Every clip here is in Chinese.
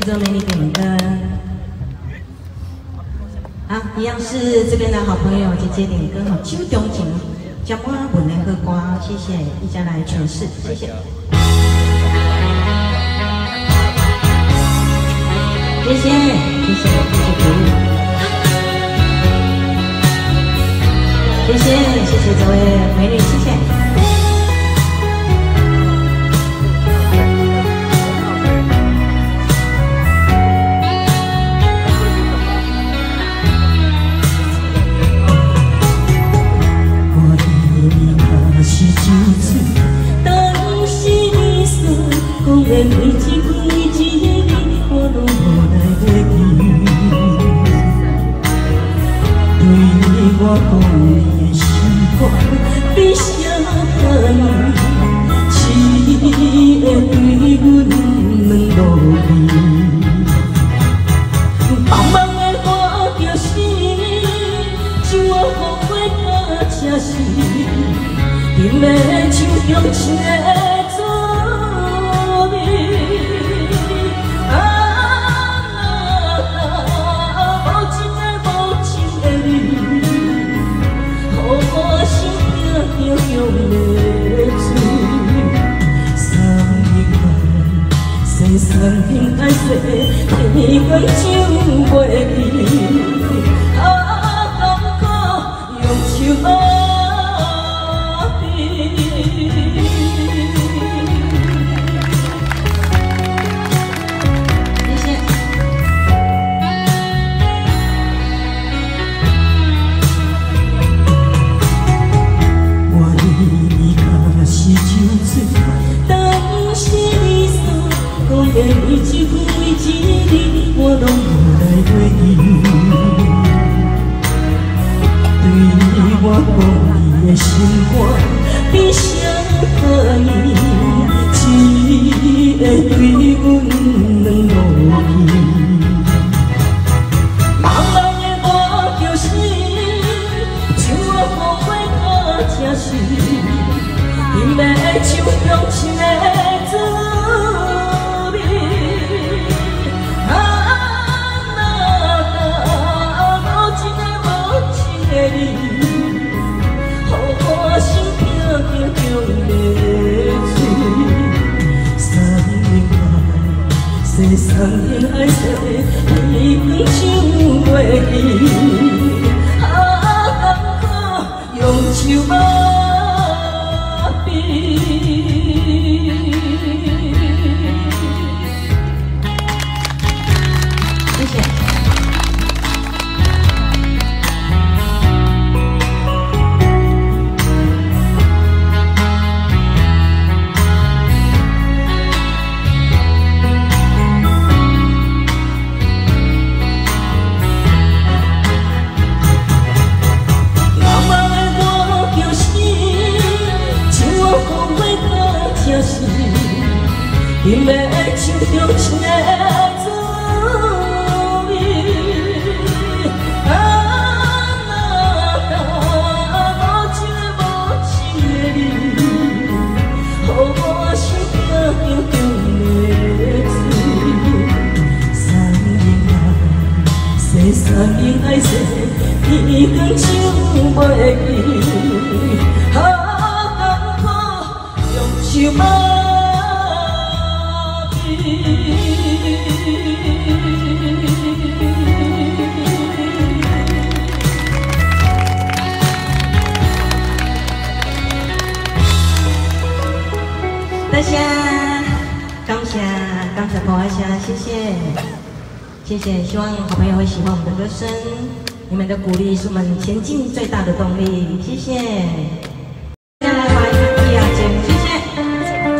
奏美女点歌。好，一样是这边的好朋友姐姐点歌，好，手中情，将我本来歌歌，谢谢一家来诠释，谢谢。谢谢，谢谢，谢谢鼓励。谢谢，谢谢这位美女，谢谢。 每一句每一字，我拢无来会记。对我讲的心肝，比啥可能？只会对阮软落去。茫茫的我叫死，像我雨过到这时，饮的手中情的。 生命爱说，天光就袂记，甘苦用手握比。谢谢。我离你可是酒醉，当时你所。 讲的每一句每一字，我拢无来会记。对我讲你的心肝，比啥可以？只会对阮软落去。茫茫的我叫死，像我雨过到这时，饮的手中情的滋。 生命爱说，天光就袂记，甘苦用手握比。谢谢。饮的手中情的滋味，无情的无情的你，予我心痛的醉。生命爱说，天光就袂记，甘苦用手握。 大家感谢各位谢谢，谢谢，希望好朋友会喜欢我们的歌声，你们的鼓励是我们前进最大的动力，谢谢。接下来欢迎易雅姐，谢谢。 我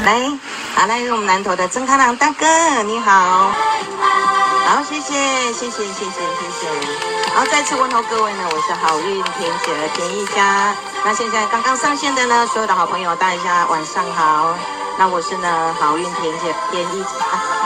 来，好，来我们南投的曾开朗大哥，你好，好，谢谢。然后再次问候各位呢，我是好运田姐的田一家。那现在刚刚上线的呢，所有的好朋友，大家晚上好。那我是呢好运田姐田一家。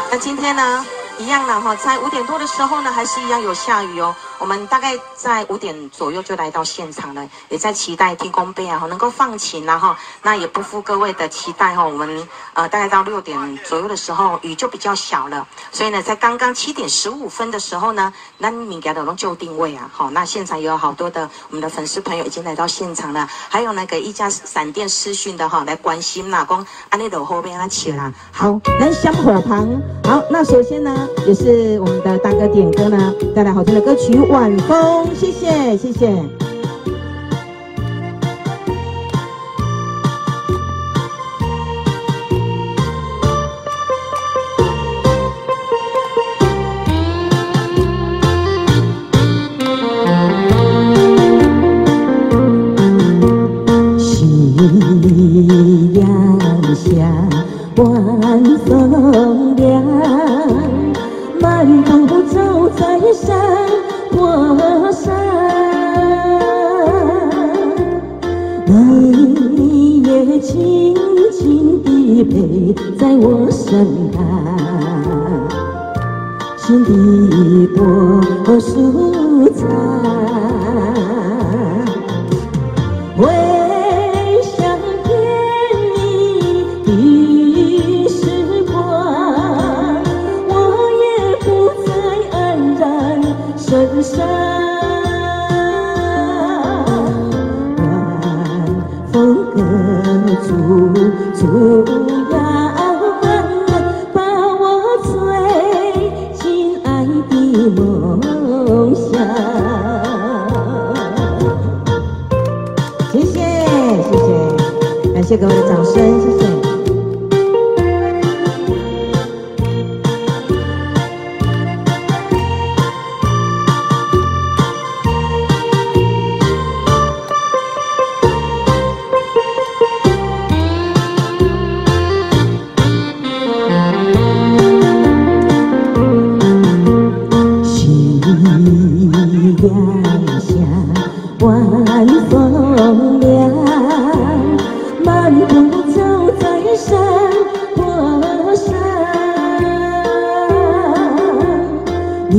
那今天呢，一样了哈，在5点多的时候呢，还是一样有下雨哦。我们大概在5点左右就来到现场了，也在期待天公杯啊能够放晴啦哈。那也不负各位的期待哈，我们大概到6点左右的时候雨就比较小了，所以呢，在刚刚7点15分的时候呢，那敏感的都就定位啊，好，那现场也有好多的我们的粉丝朋友已经来到现场了，还有那个一家闪电视讯的哈来关心啦，讲安尼落后边啊起啦。好，来香火旁，好，那首先呢，也是我们的大哥点歌呢，带来好听的歌曲。晚风，谢谢。夕阳下，晚风凉，漫步走在山。过山，你也轻轻地陪在我身旁，心底多舒畅。回想甜蜜的时光，我也不再黯然神伤，晚风各处遥望，把我最亲爱的梦想。谢谢，感谢各位的掌声，谢谢。晚风凉，漫步走在山坡上，你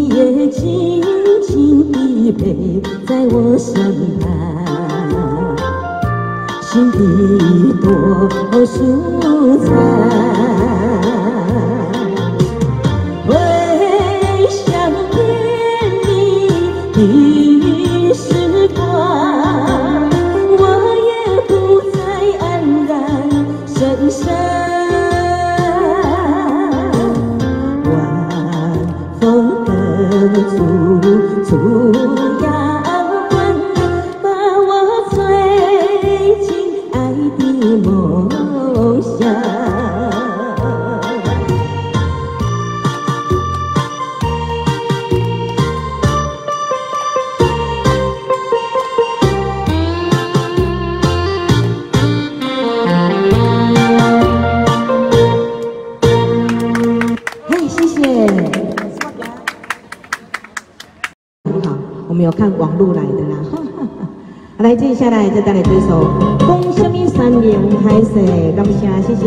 也轻轻地陪在我身旁，心底多舒畅。回想甜蜜的时光，我也不再黯然神伤。晚风各处遥望，把我最亲爱的梦想。我们有看网路来的啦，来，接下来再带来这首《讲什么山盟海誓》，感谢，谢谢。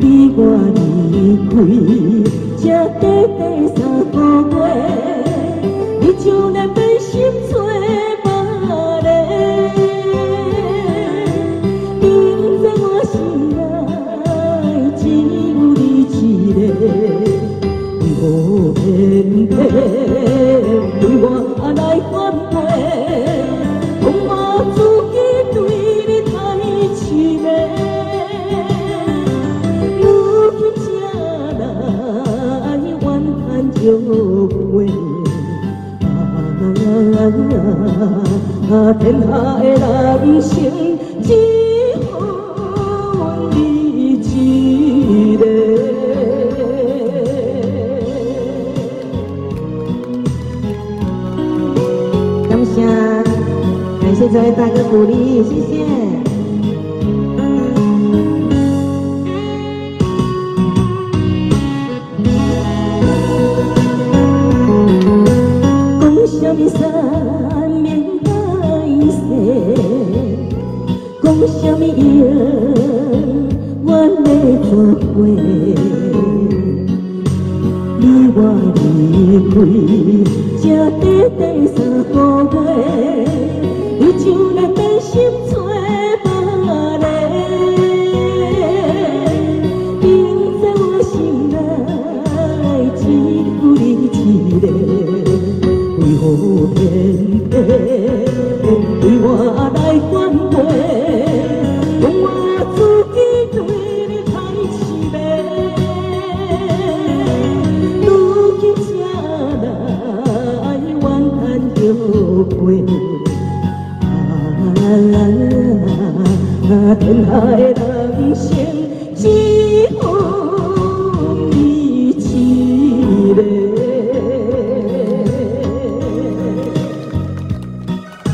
你我离开，才短短3个月，你就难变心做别人。因在我心内只有你一个，无边天。着过。天下的人生只有你一个。感谢这位大哥鼓励，谢谢。讲什么三面海誓，讲什么永远的作伙。你我离开，才短3个月。你就来变心做别个，永在我心内只有你一个。为何偏偏对我来反背？讲我自己对你太痴迷，如今才来怨叹着过。天下的人生只有你一个。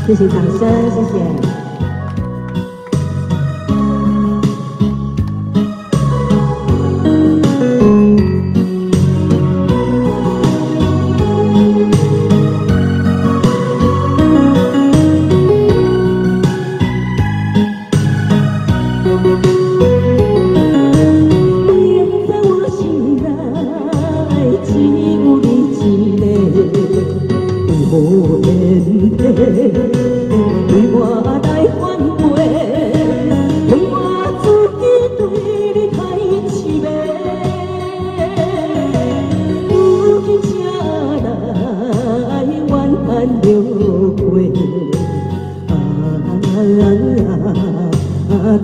谢谢掌声，谢谢。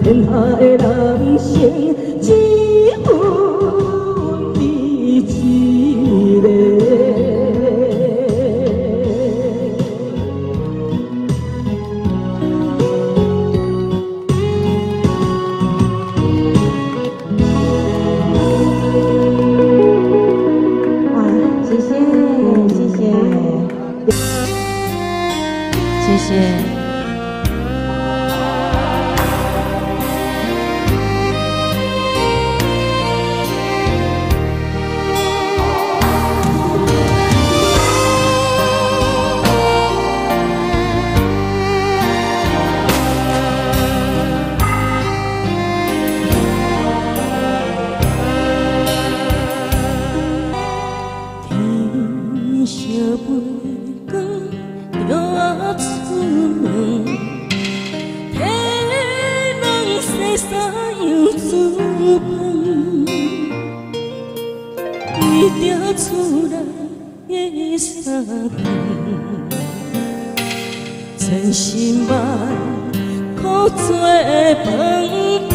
天下的人生只有你一个。哇，谢谢，谢谢，谢谢。厝内的三更，千辛万苦做饭汤，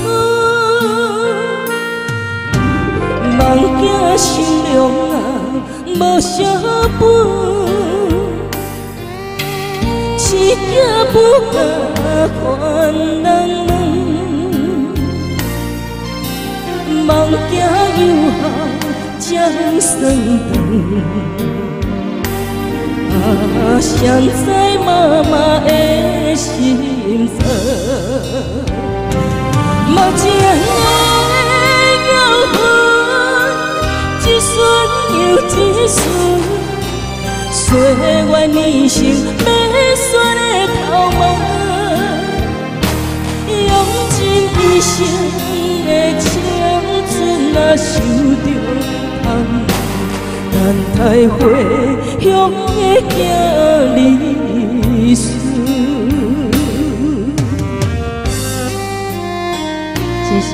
梦惊心凉啊，无啥本，一件不敢还人问，梦惊又好。将算长，谁知妈妈的心酸，目前的缘分，一瞬又一瞬，岁月年成要选的头毛，用尽一生的青春啊，受着。等待花香的行离顺，谢谢。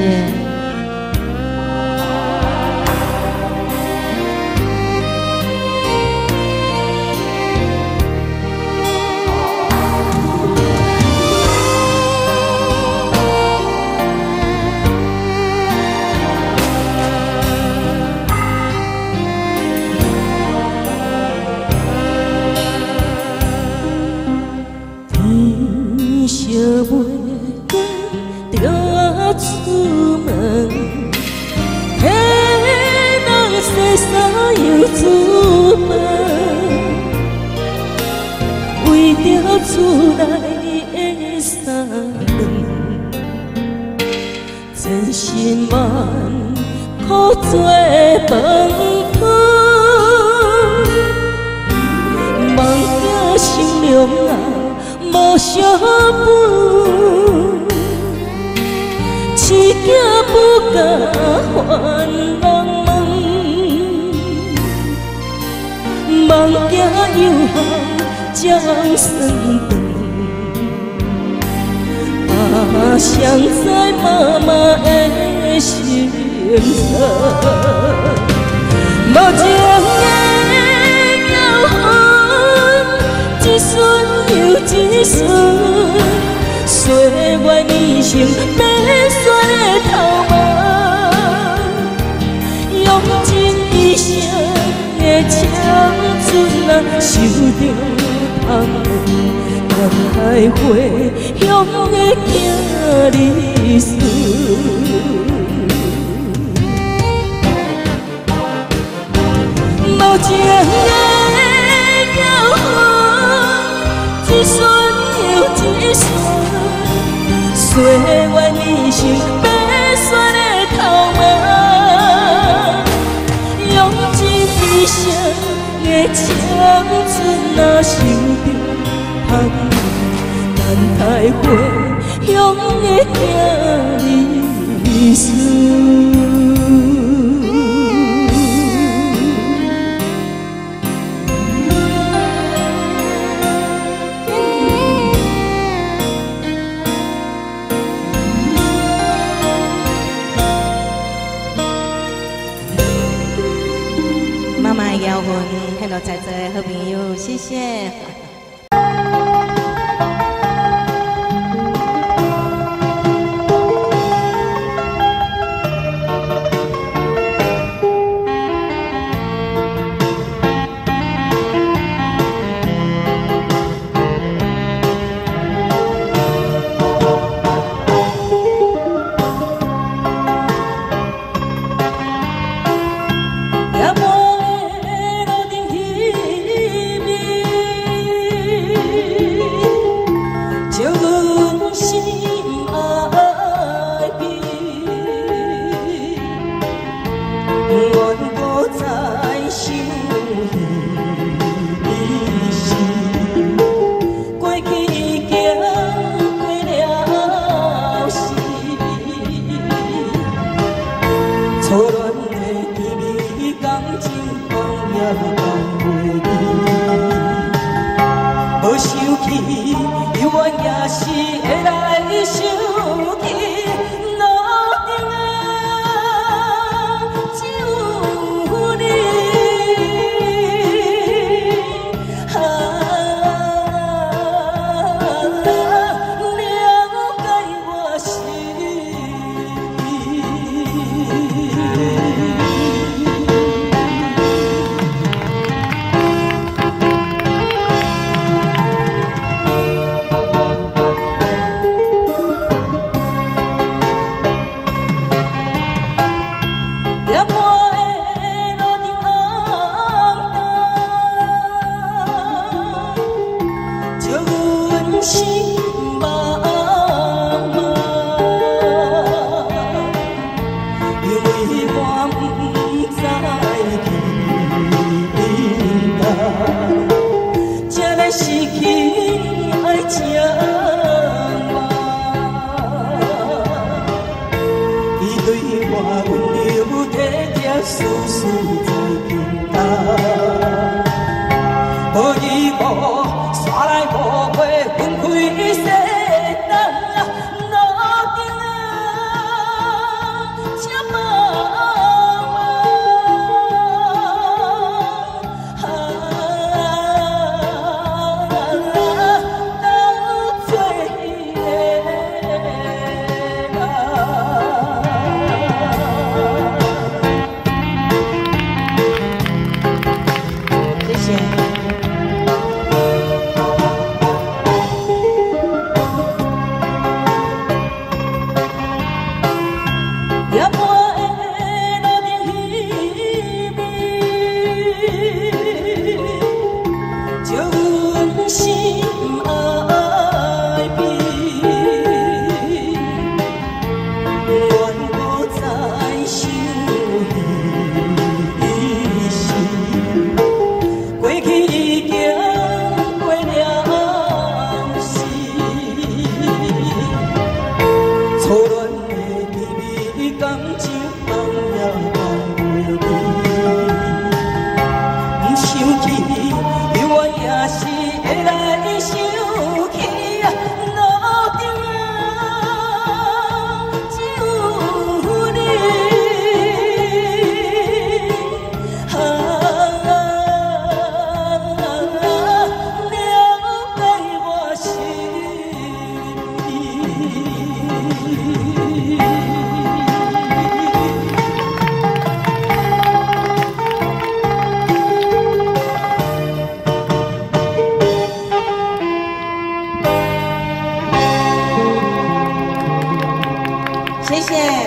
甲烦人问，梦行又行将算长。谁知妈妈的心酸，无情的摇晃，一瞬又一瞬，岁月变成白雪的头毛，用尽一生的青春啊，受着痛。等待回乡的行李书，无情的摇晃，一瞬又一瞬，岁月变成白雪的头毛，用尽一生的青春啊，受着。等待回乡的行李书。妈妈的摇魂，很多在座的好朋友，谢谢。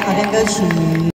好听歌曲。